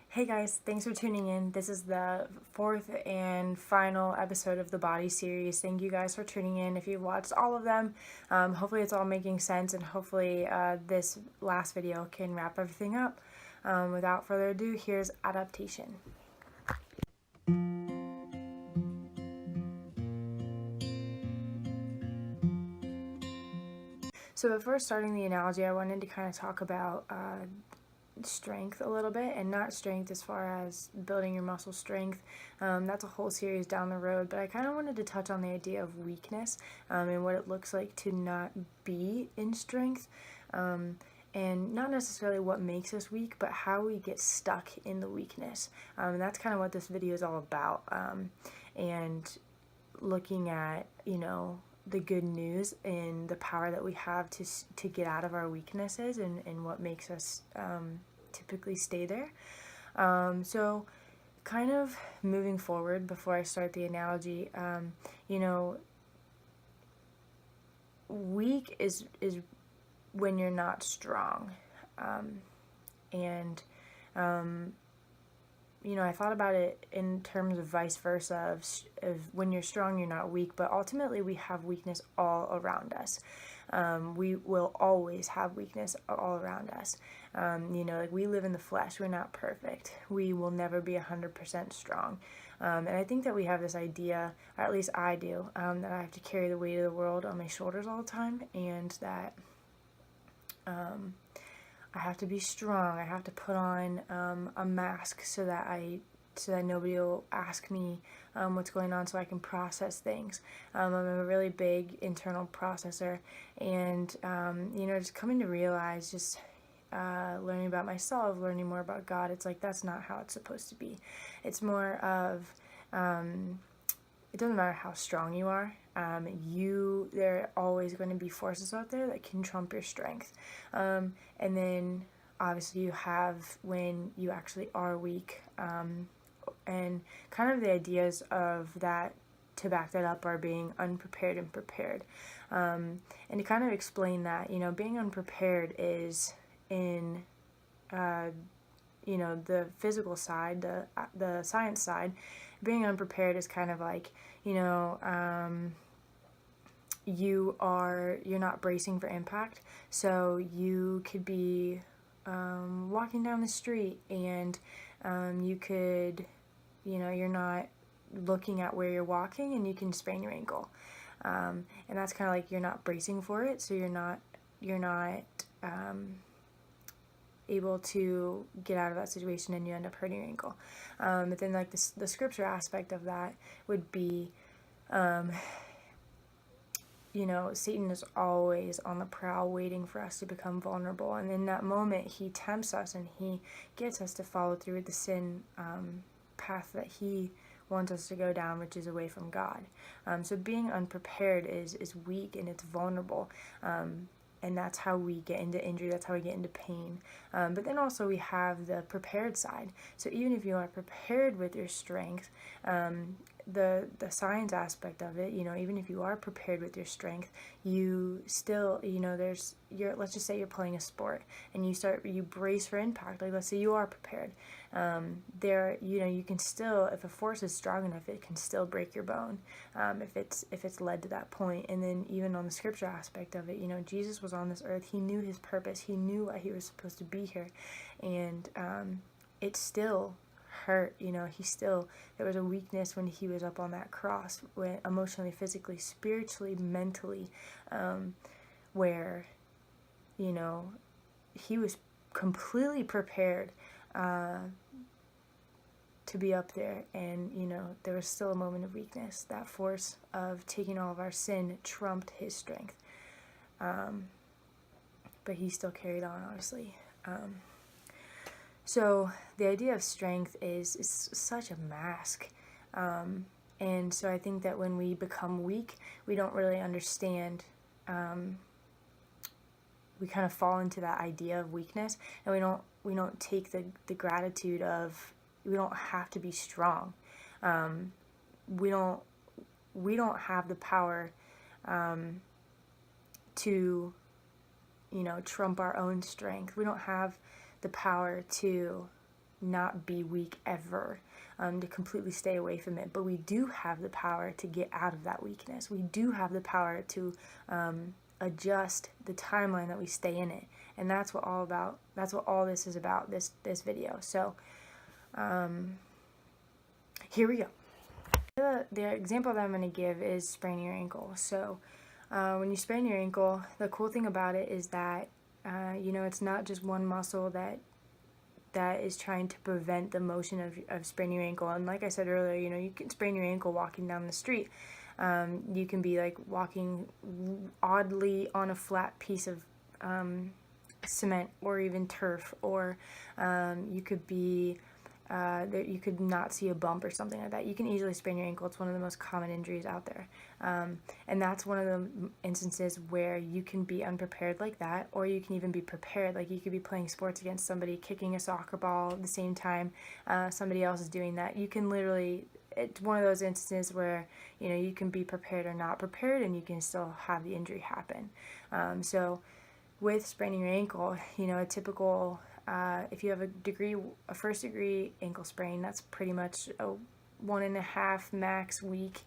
Hey guys, thanks for tuning in. This is the fourth and final episode of the Body series. Thank you guys for tuning in. If you've watched all of them, hopefully it's all making sense, and hopefully this last video can wrap everything up. Without further ado, here's Adaptation. So before starting the analogy, I wanted to kind of talk about strength a little bit, and not strength as far as building your muscle strength. That's a whole series down the road, but I kind of wanted to touch on the idea of weakness and what it looks like to not be in strength, and not necessarily what makes us weak, but how we get stuck in the weakness. And that's kind of what this video is all about, and looking at, the good news and the power that we have to get out of our weaknesses, and what makes us typically stay there. So kind of moving forward, before I start the analogy, weak is when you're not strong. And I thought about it in terms of vice versa, of when you're strong, you're not weak, but ultimately we have weakness all around us. We will always have weakness all around us. Like we live in the flesh, we're not perfect. We will never be 100% strong. And I think that we have this idea, or at least I do, that I have to carry the weight of the world on my shoulders all the time, and that I have to be strong. I have to put on a mask so that nobody will ask me what's going on, so I can process things. I'm a really big internal processor, and just coming to realize, just learning about myself, learning more about God, it's like that's not how it's supposed to be. It's more of it doesn't matter how strong you are. There are always going to be forces out there that can trump your strength. And then obviously you have when you actually are weak. And kind of the ideas of that, to back that up, are being unprepared and prepared. And to kind of explain that, being unprepared is in the physical side, the science side. Being unprepared is kind of like, you're not bracing for impact. So you could be walking down the street, and you could, you're not looking at where you're walking, and you can sprain your ankle. And that's kind of like you're not bracing for it, so you're not able to get out of that situation, and you end up hurting your ankle. But then like the scripture aspect of that would be, Satan is always on the prowl, waiting for us to become vulnerable. And in that moment, he tempts us, and he gets us to follow through with the sin path that he wants us to go down, which is away from God. So being unprepared is weak, and it's vulnerable. And that's how we get into injury, that's how we get into pain. But then also we have the prepared side. So even if you are prepared with your strength, the science aspect of it, even if you are prepared with your strength, you still, let's just say you're playing a sport, and you brace for impact. Like, let's say you are prepared. You can still, if a force is strong enough, it can still break your bone, if it's led to that point. And then even on the scripture aspect of it, Jesus was on this earth. He knew his purpose. He knew why he was supposed to be here, and it still hurt. There was a weakness when he was up on that cross, when emotionally, physically, spiritually, mentally, where he was completely prepared to be up there, and there was still a moment of weakness. That force of taking all of our sin trumped his strength, but he still carried on, obviously. So the idea of strength is such a mask, and so I think that when we become weak, we don't really understand. We kind of fall into that idea of weakness, and we don't take the gratitude of, we don't have to be strong. We don't have the power to trump our own strength. We don't have the power to not be weak ever, to completely stay away from it. But we do have the power to get out of that weakness. We do have the power to adjust the timeline that we stay in it. And that's what all this is about, this video. So here we go. The example that I'm going to give is spraining your ankle. So when you sprain your ankle, the cool thing about it is that it's not just one muscle that is trying to prevent the motion of spraining your ankle. And like I said earlier, you can sprain your ankle walking down the street. You can be like walking oddly on a flat piece of cement or even turf, or you could be you could not see a bump or something like that. You can easily sprain your ankle. It's one of the most common injuries out there. And that's one of the instances where you can be unprepared like that, or you can even be prepared. Like you could be playing sports against somebody, kicking a soccer ball at the same time somebody else is doing that. You can literally, it's one of those instances where, you can be prepared or not prepared, and you can still have the injury happen. So with spraining your ankle, a typical, if you have a first degree ankle sprain, that's pretty much a 1.5 max week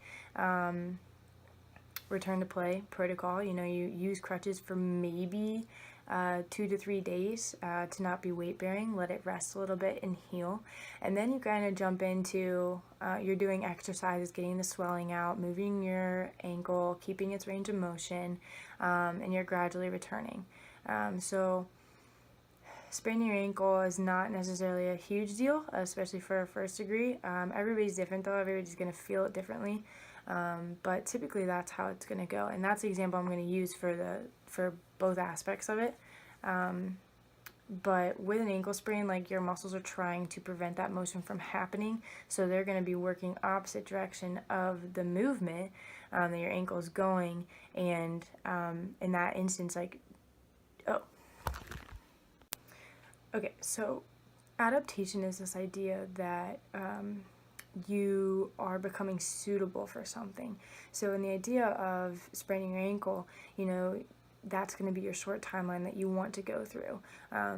return to play protocol. You use crutches for maybe 2 to 3 days to not be weight bearing, let it rest a little bit and heal. And then you kind of jump into, you're doing exercises, getting the swelling out, moving your ankle, keeping its range of motion, and you're gradually returning. So spraining your ankle is not necessarily a huge deal, especially for a first degree. Everybody's different though, everybody's going to feel it differently. But typically that's how it's going to go, and that's the example I'm going to use for both aspects of it. But with an ankle sprain, like, your muscles are trying to prevent that motion from happening, so they're going to be working opposite direction of the movement that your ankle is going, and in that instance, okay, so adaptation is this idea that you are becoming suitable for something. So in the idea of spraining your ankle, that's going to be your short timeline that you want to go through.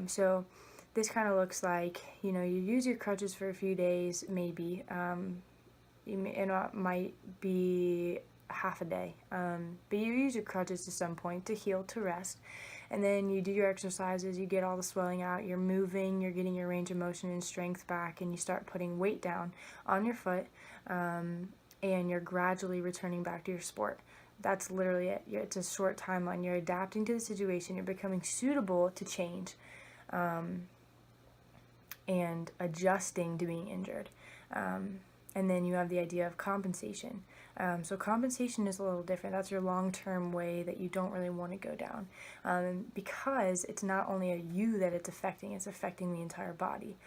So this kind of looks like, you use your crutches for a few days, maybe. It might be half a day, but you use your crutches to some point to heal, to rest. And then you do your exercises, you get all the swelling out, you're moving, you're getting your range of motion and strength back, and you start putting weight down on your foot, and you're gradually returning back to your sport. That's literally it. It's a short timeline. You're adapting to the situation, you're becoming suitable to change, and adjusting to being injured. And then you have the idea of compensation. So compensation is a little different. That's your long-term way that you don't really want to go down, because it's not only you that it's affecting the entire body.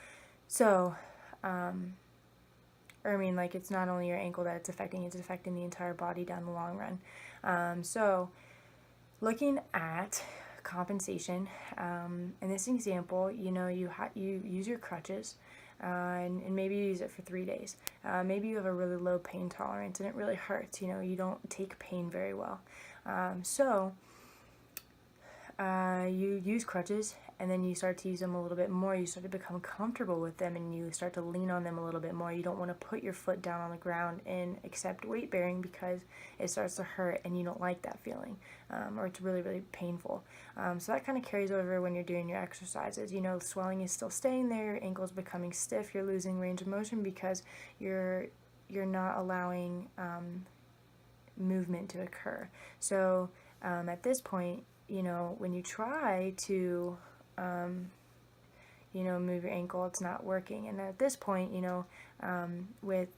So, it's not only your ankle that it's affecting the entire body down the long run. So looking at compensation, in this example, you use your crutches, and maybe you use it for 3 days. Maybe you have a really low pain tolerance and it really hurts. You don't take pain very well. So you use crutches, and then you start to use them a little bit more. You start to become comfortable with them, and you start to lean on them a little bit more. You don't want to put your foot down on the ground and accept weight bearing because it starts to hurt and you don't like that feeling, or it's really, really painful. So that kind of carries over when you're doing your exercises. Swelling is still staying there, your ankle's becoming stiff, you're losing range of motion because you're not allowing movement to occur. So at this point, when you try to move your ankle, it's not working. And at this point, with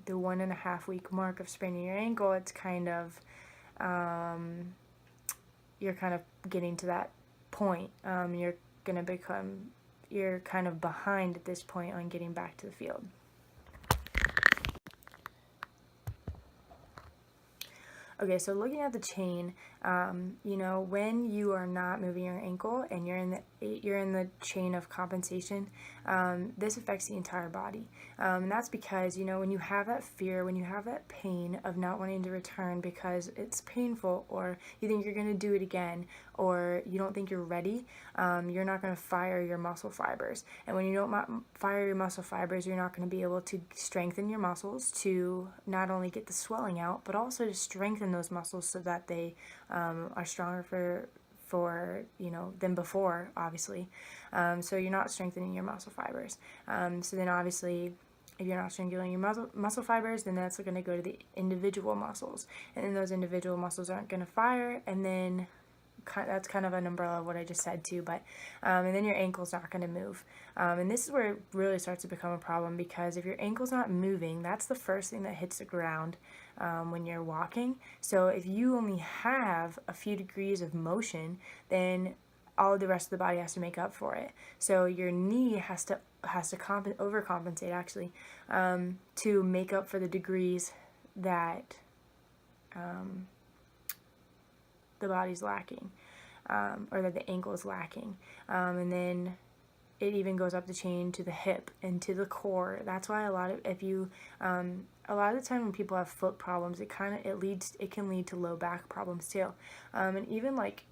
the 1.5 week mark of spraining your ankle, it's kind of, you're kind of getting to that point. You're kind of behind at this point on getting back to the field. Okay, so looking at the chain, You know, when you are not moving your ankle and you're in the chain of compensation, this affects the entire body. And that's because, you know, when you have that fear, when you have that pain of not wanting to return because it's painful, or you think you're going to do it again, or you don't think you're ready, you're not going to fire your muscle fibers. And when you don't fire your muscle fibers, you're not going to be able to strengthen your muscles to not only get the swelling out, but also to strengthen those muscles so that they are stronger for you know, than before, obviously. So you're not strengthening your muscle fibers. So then obviously, if you're not strengthening your muscle fibers, then that's going to go to the individual muscles, and then those individual muscles aren't going to fire, and then that's kind of an umbrella of what I just said too, but and then your ankle's not going to move, and this is where it really starts to become a problem, because if your ankle's not moving, that's the first thing that hits the ground when you're walking. So if you only have a few degrees of motion, then all of the rest of the body has to make up for it. So your knee has to overcompensate actually, to make up for the degrees that the body's lacking, or that the ankle is lacking. And then it even goes up the chain to the hip and to the core. That's why a lot of the time when people have foot problems, it can lead to low back problems too. And even like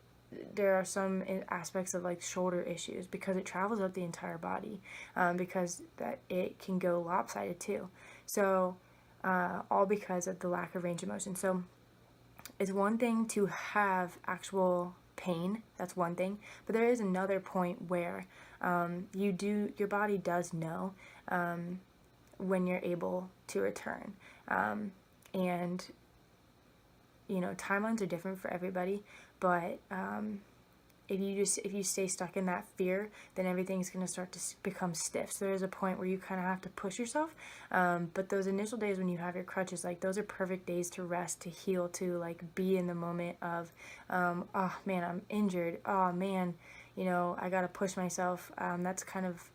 there are some aspects of like shoulder issues, because it travels up the entire body, because that it can go lopsided too. So all because of the lack of range of motion. So it's one thing to have actual pain, that's one thing, but there is another point where your body does know when you're able to return. And you know, timelines are different for everybody, but if you stay stuck in that fear, then everything's going to start to become stiff. So there's a point where you kind of have to push yourself. But those initial days when you have your crutches, like those are perfect days to rest, to heal, to like be in the moment of, oh man, I'm injured. Oh man, you know, I got to push myself. That's kind of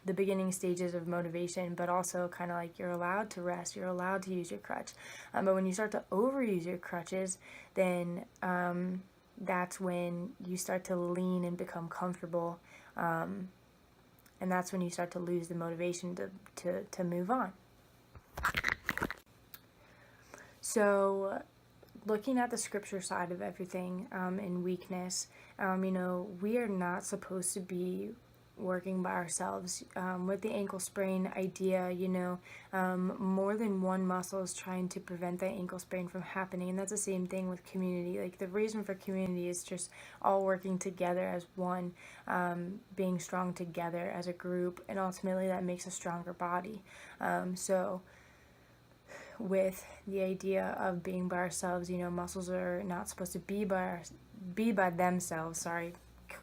the beginning stages of motivation, but also kind of like you're allowed to rest, you're allowed to use your crutch. But when you start to overuse your crutches, then that's when you start to lean and become comfortable, and that's when you start to lose the motivation to move on. So looking at the scripture side of everything, in weakness, you know, we are not supposed to be working by ourselves. With the ankle sprain idea, you know, more than one muscle is trying to prevent that ankle sprain from happening, and that's the same thing with community. Like the reason for community is just all working together as one, being strong together as a group, and ultimately that makes a stronger body. So with the idea of being by ourselves, you know, muscles are not supposed to be by themselves, sorry,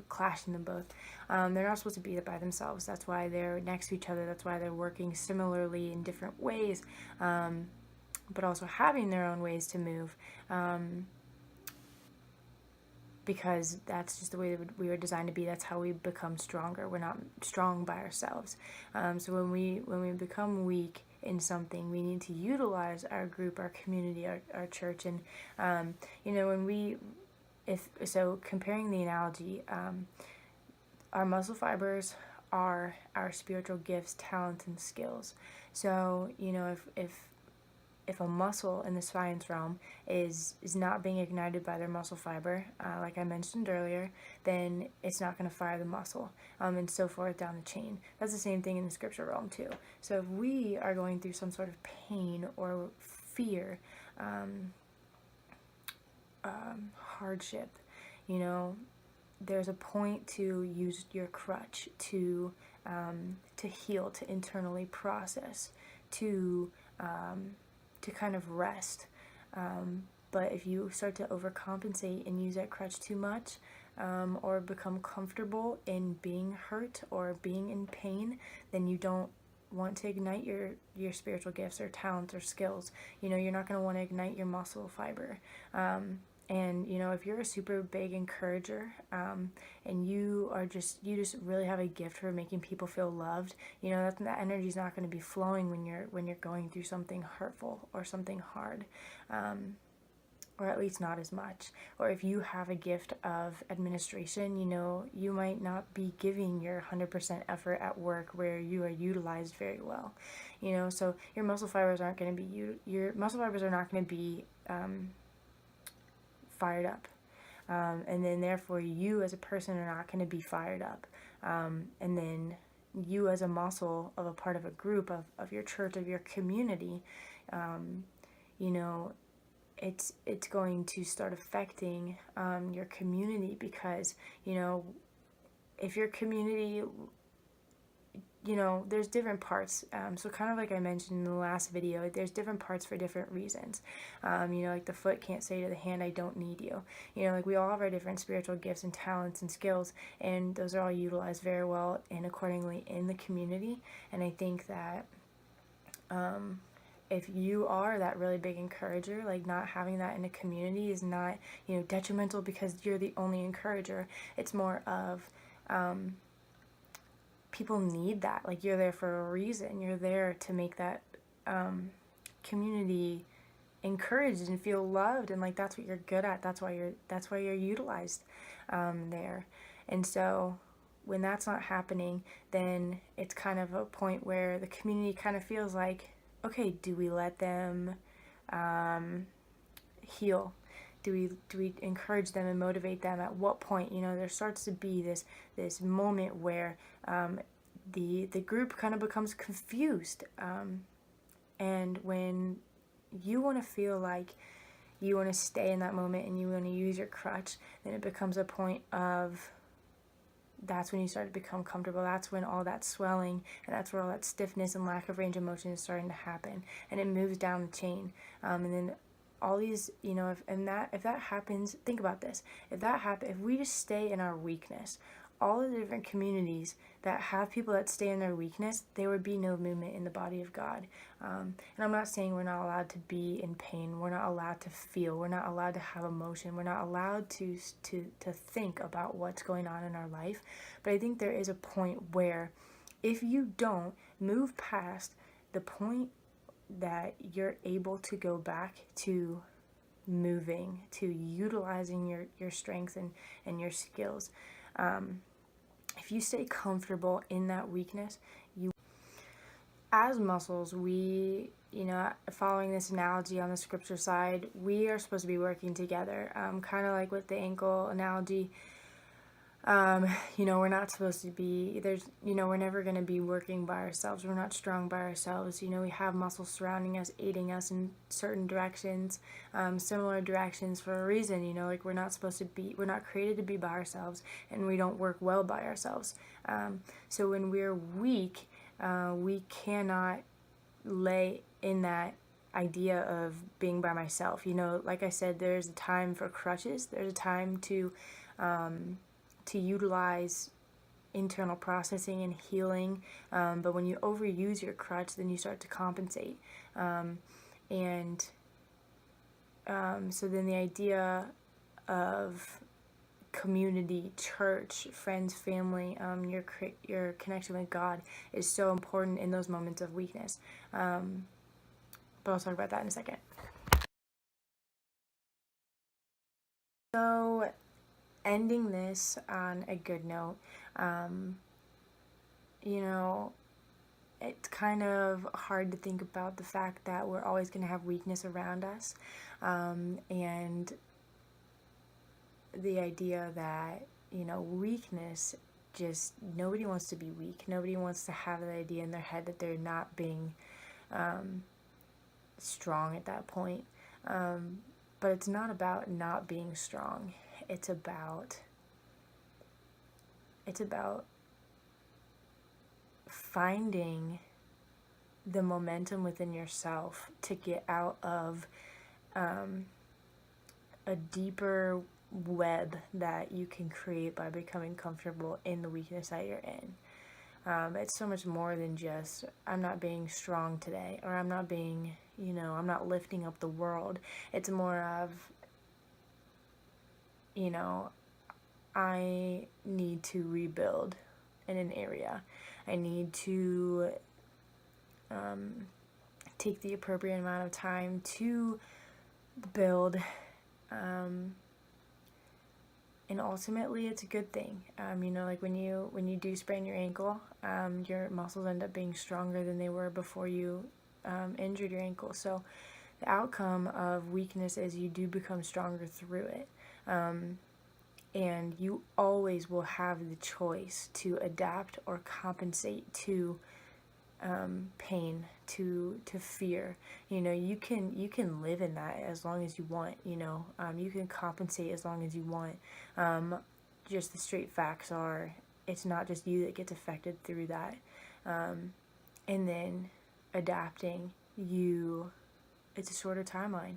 clashing them both. They're not supposed to be by themselves. That's why they're next to each other. That's why they're working similarly in different ways, but also having their own ways to move, because that's just the way that we were designed to be. That's how we become stronger. We're not strong by ourselves. So when we become weak in something, we need to utilize our group, our community, our church, and you know, comparing the analogy, our muscle fibers are our spiritual gifts, talents, and skills. So, you know, if a muscle in the science realm is not being ignited by their muscle fiber, like I mentioned earlier, then it's not going to fire the muscle, and so forth down the chain. That's the same thing in the scripture realm too. So if we are going through some sort of pain or fear, hardship, you know, there's a point to use your crutch to heal, to internally process, to kind of rest. But if you start to overcompensate and use that crutch too much, or become comfortable in being hurt or being in pain, then you don't want to ignite your spiritual gifts or talents or skills. You know, you're not going to want to ignite your muscle fiber. And, you know, if you're a super big encourager, and you just really have a gift for making people feel loved, you know, that energy is not going to be flowing when you're going through something hurtful or something hard. or at least not as much. Or if you have a gift of administration, you might not be giving your 100% effort at work where you are utilized very well. So your muscle fibers aren't going to be, your muscle fibers are not going to be fired up. And then therefore you as a person are not going to be fired up. And then you as a muscle of a part of a group, of your church, of your community, it's going to start affecting your community, because if your community, there's different parts. So kind of like I mentioned in the last video, there's different parts for different reasons. Like the foot can't say to the hand, I don't need you. Like we all have our different spiritual gifts and talents and skills, and those are all utilized very well and accordingly in the community. And I think that if you are that really big encourager, like not having that in a community is not, detrimental because you're the only encourager. It's more of, people need that. Like you're there for a reason. You're there to make that community encouraged and feel loved, and like that's what you're good at. That's why you're utilized there. And so when that's not happening, then it's kind of a point where the community kind of feels like, okay, do we let them heal? Do we encourage them and motivate them? At what point, there starts to be this moment where the group kind of becomes confused, and when you want to feel like you want to stay in that moment and you want to use your crutch, then it becomes a point of, that's when you start to become comfortable. That's when all that swelling and that's where all that stiffness and lack of range of motion is starting to happen, and it moves down the chain. And then all these, if that happens, think about this. If we just stay in our weakness, all of the different communities that have people that stay in their weakness, there would be no movement in the body of God. And I'm not saying we're not allowed to be in pain. We're not allowed to feel. We're not allowed to have emotion. We're not allowed to think about what's going on in our life. But I think there is a point where if you don't move past the point that you're able to go back to moving, to utilizing your strengths and your skills, if you stay comfortable in that weakness, as muscles, we, following this analogy on the scripture side, we are supposed to be working together, kind of like with the ankle analogy. We're not supposed to be, we're never going to be working by ourselves. We're not strong by ourselves. We have muscles surrounding us, aiding us in certain directions, similar directions for a reason. Like we're not created to be by ourselves, and we don't work well by ourselves. So when we're weak, we cannot lay in that idea of being by myself. Like I said, there's a time for crutches. There's a time to utilize internal processing and healing, but when you overuse your crutch, then you start to compensate, so then the idea of community, church, friends, family, your connection with God is so important in those moments of weakness, but I'll talk about that in a second. So ending this on a good note, it's kind of hard to think about the fact that we're always going to have weakness around us, and the idea that, weakness, just nobody wants to be weak. Nobody wants to have the idea in their head that they're not being strong at that point, but it's not about not being strong. It's about finding the momentum within yourself to get out of a deeper web that you can create by becoming comfortable in the weakness that you're in. It's so much more than just, I'm not being strong today, or I'm not being, I'm not lifting up the world. It's more of, I need to rebuild in an area. I need to take the appropriate amount of time to build And ultimately it's a good thing. Like when you do sprain your ankle, your muscles end up being stronger than they were before you injured your ankle. So the outcome of weakness is you do become stronger through it. And you always will have the choice to adapt or compensate to pain, to fear. You can live in that as long as you want. You can compensate as long as you want. Just the straight facts are, it's not just you that gets affected through that. And then adapting, it's a shorter timeline.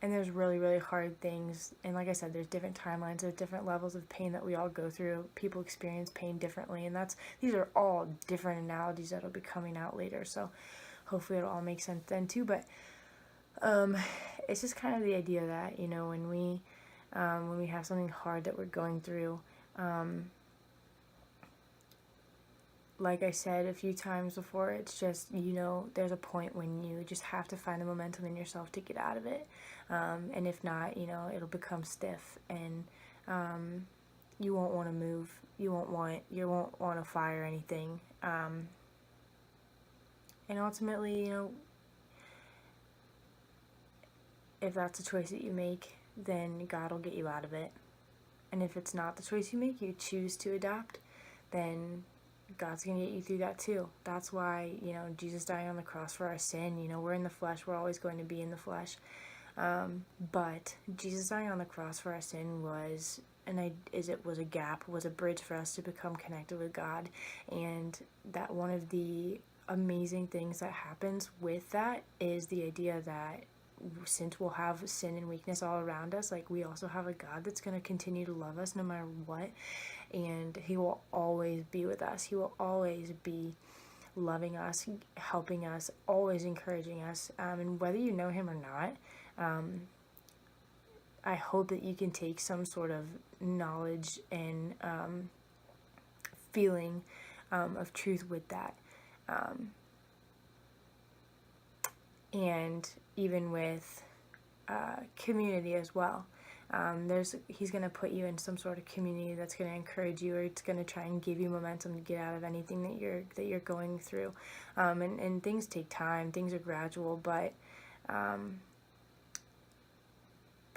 And there's really, really hard things. And like I said, there's different timelines. There's different levels of pain that we all go through. People experience pain differently. And these are all different analogies that'll be coming out later. So hopefully it'll all make sense then too. But it's just kind of the idea that, when we have something hard that we're going through, like I said a few times before, it's just, there's a point when you just have to find the momentum in yourself to get out of it. And if not, it'll become stiff, and you won't want to move. You won't want to fire anything. And ultimately, if that's a choice that you make, then God will get you out of it. And if it's not the choice you make, you choose to adapt, then God's going to get you through that too. That's why, Jesus dying on the cross for our sin, we're in the flesh, we're always going to be in the flesh. But Jesus dying on the cross for our sin was a gap, was a bridge for us to become connected with God. And that one of the amazing things that happens with that is the idea that since we'll have sin and weakness all around us, like, we also have a God that's going to continue to love us no matter what. And he will always be with us. He will always be loving us, helping us, always encouraging us. And whether you know him or not, I hope that you can take some sort of knowledge and feeling of truth with that. And even with community as well. He's going to put you in some sort of community that's going to encourage you, or it's going to try and give you momentum to get out of anything that you're going through. And things take time, things are gradual, but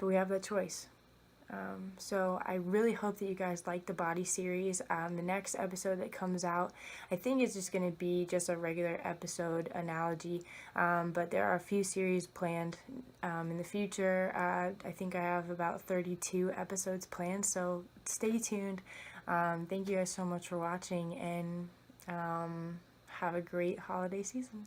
we have that choice. So I really hope that you guys like the body series. The next episode that comes out, I think it's just going to be just a regular episode analogy, but there are a few series planned in the future. I think I have about 32 episodes planned, so stay tuned. Thank you guys so much for watching, and have a great holiday season.